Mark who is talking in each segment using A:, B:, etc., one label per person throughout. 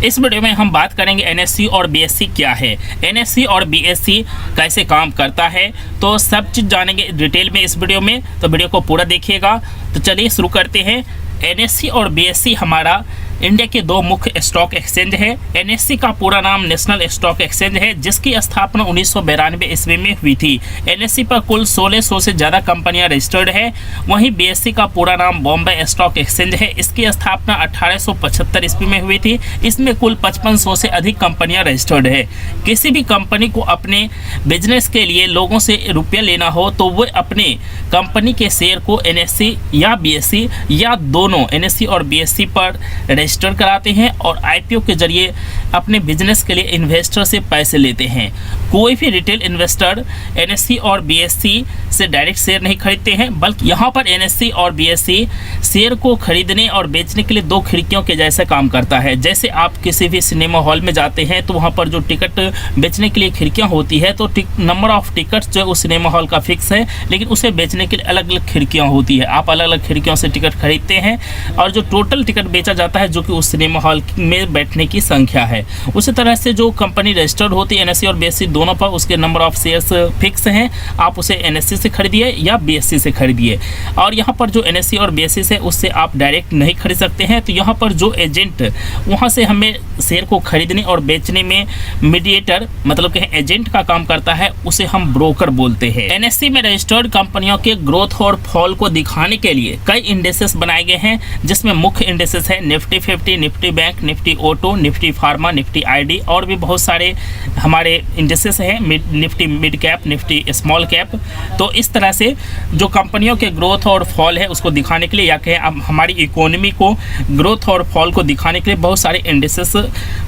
A: इस वीडियो में हम बात करेंगे एनएससी और बीएससी क्या है, एनएससी और बीएससी कैसे काम करता है, तो सब चीज़ जानेंगे डिटेल में इस वीडियो में। तो वीडियो को पूरा देखिएगा। तो चलिए शुरू करते हैं। एनएससी और बीएससी हमारा इंडिया के दो मुख्य स्टॉक एक्सचेंज है। एनएससी का पूरा नाम नेशनल स्टॉक एक्सचेंज है, जिसकी स्थापना 1992 ईस्वी में हुई थी। एनएससी पर कुल 1600 से ज़्यादा कंपनियां रजिस्टर्ड है। वहीं बीएससी का पूरा नाम बॉम्बे स्टॉक एक्सचेंज है। इसकी स्थापना 1875 ईस्वी में हुई थी। इसमें कुल 5500 से अधिक कंपनियां रजिस्टर्ड है। किसी भी कंपनी को अपने बिजनेस के लिए लोगों से रुपया लेना हो तो वो अपने कंपनी के शेयर को एनएससी या बीएससी या दोनों एनएससी और बीएससी पर रजिस्टर कराते हैं और आईपीओ के जरिए अपने बिजनेस के लिए इन्वेस्टर से पैसे लेते हैं। कोई भी रिटेल इन्वेस्टर एनएससी और बीएससी से डायरेक्ट शेयर नहीं खरीदते हैं, बल्कि यहाँ पर एनएससी और बीएससी शेयर को खरीदने और बेचने के लिए दो खिड़कियों के जैसा काम करता है। जैसे आप किसी भी सिनेमा हॉल में जाते हैं तो वहाँ पर जो टिकट बेचने के लिए खिड़कियाँ होती है, तो नंबर ऑफ टिकट्स जो उस सिनेमा हॉल का फिक्स है, लेकिन उसे बेचने के लिए अलग अलग खिड़कियाँ होती है। आप अलग अलग खिड़कियों से टिकट खरीदते हैं और जो टोटल टिकट बेचा जाता है जो कि उस सिनेमा हॉल में बैठने की संख्या है। उसी तरह से जो कंपनी रजिस्टर्ड होती है एनएससी और बीएससी दोनों पर, उसके नंबर ऑफ शेयर्स फिक्स हैं। आप उसे एनएससी से खरीदिए या बीएससी से खरीदिए। और यहाँ पर जो एनएससी और बीएससी से उससे आप डायरेक्ट नहीं खरीद सकते हैं। तो यहाँ पर जो एजेंट वहाँ से हमें शेयर को खरीदने और बेचने में मीडिएटर मतलब कि एजेंट का काम करता है, उसे हम ब्रोकर बोलते हैं। एनएससी में रजिस्टर्ड कंपनियों के ग्रोथ और फॉल को दिखाने के लिए कई इंडेक्सेस बनाए गए हैं, जिसमें मुख्य इंडेक्सेस है Nifty 50, Nifty bank, Nifty auto, Nifty pharma, Nifty ID और भी बहुत सारे हमारे इंडेक्सेस हैं। Nifty mid cap, Nifty small cap. तो इस तरह से जो कंपनियों के ग्रोथ और फॉल है उसको दिखाने के लिए, या कहें हमारी इकोनॉमी को ग्रोथ और फॉल को दिखाने के लिए बहुत सारे इंडेक्सेस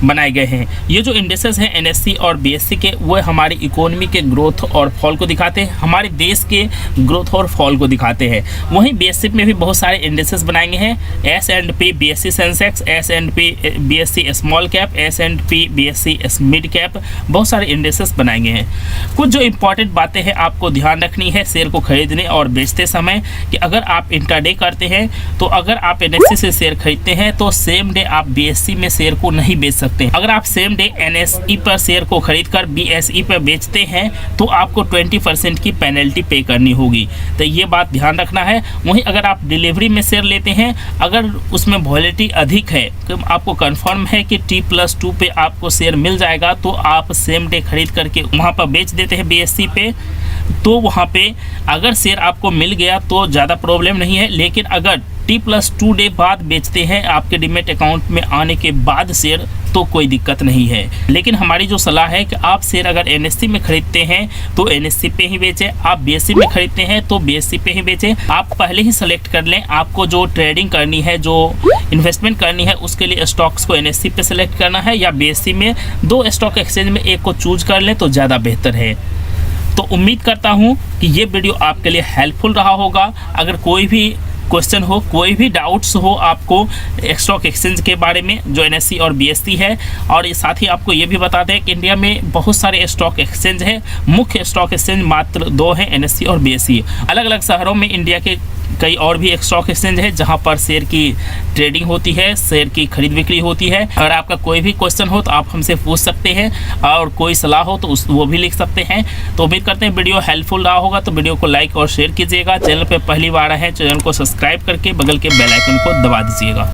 A: बनाए गए हैं। ये जो इंडेक्सेस हैं एनएससी और बीएससी के, वो हमारी इकोनॉमी के ग्रोथ और फॉल को दिखाते हैं, हमारे देश के ग्रोथ और फॉल को दिखाते हैं। वहीं बीएससी में भी बहुत सारे इंडेक्सेस बनाए गए हैं। S&P BSc Sensex, S&P BSc small cap, S&P BSc mid cap, बहुत सारे इंडेक्सेस बनाए गए हैं। कुछ जो इंपॉर्टेंट बातें हैं आपको ध्यान रखनी है शेयर को खरीदने और बेचते समय, कि अगर आप इंट्राडे करते हैं तो अगर आप एनएससी से शेयर खरीदते हैं तो सेम डे आप बीएससी में शेयर को नहीं बेच सकते। अगर आप सेम डे एनएसई पर शेयर को खरीदकर बीएसई पर बेचते हैं तो आपको 20% की पेनल्टी पे करनी होगी। तो ये बात ध्यान रखना है। वहीं अगर आप डिलीवरी में शेयर लेते हैं, अगर उसमें वॉलेटिलिटी अधिक है, तो आपको कंफर्म है कि T+2 पे आपको शेयर मिल जाएगा, तो आप सेम डे खरीद करके वहाँ पर बेच देते हैं बीएससी पे। तो वहाँ पे अगर शेयर आपको मिल गया तो ज़्यादा प्रॉब्लम नहीं है, लेकिन अगर T+2 डे बाद बेचते हैं आपके डीमैट अकाउंट में आने के बाद शेयर, तो कोई दिक्कत नहीं है। लेकिन हमारी जो सलाह है कि आप शेयर अगर एनएससी में खरीदते हैं तो एनएससी पे ही बेचें, आप बीएससी में खरीदते हैं तो बीएससी पे ही बेचें। आप पहले ही सेलेक्ट कर लें आपको जो ट्रेडिंग करनी है, जो इन्वेस्टमेंट करनी है, उसके लिए स्टॉक्स को एनएससी पे सेलेक्ट करना है या बीएससी में। दो स्टॉक एक्सचेंज में एक को चूज कर लें तो ज़्यादा बेहतर है। तो उम्मीद करता हूँ कि ये वीडियो आपके लिए हेल्पफुल रहा होगा। अगर कोई भी क्वेश्चन हो, कोई भी डाउट्स हो आपको स्टॉक एक्सचेंज के बारे में जो एनएससी और बीएससी है, और साथ ही आपको ये भी बता दें कि इंडिया में बहुत सारे स्टॉक एक्सचेंज है। मुख्य स्टॉक एक्सचेंज मात्र दो हैं, एनएससी और बीएससी। अलग अलग शहरों में इंडिया के कई और भी स्टॉक एक्सचेंज है जहां पर शेयर की ट्रेडिंग होती है, शेयर की खरीद बिक्री होती है। अगर आपका कोई भी क्वेश्चन हो तो आप हमसे पूछ सकते हैं, और कोई सलाह हो तो वो भी लिख सकते हैं। तो उम्मीद करते हैं वीडियो हेल्पफुल रहा होगा। तो वीडियो को लाइक और शेयर कीजिएगा। चैनल पर पहली बार आए हैं, चैनल को सब्सक्राइब करके बगल के बेल आइकन को दबा दीजिएगा।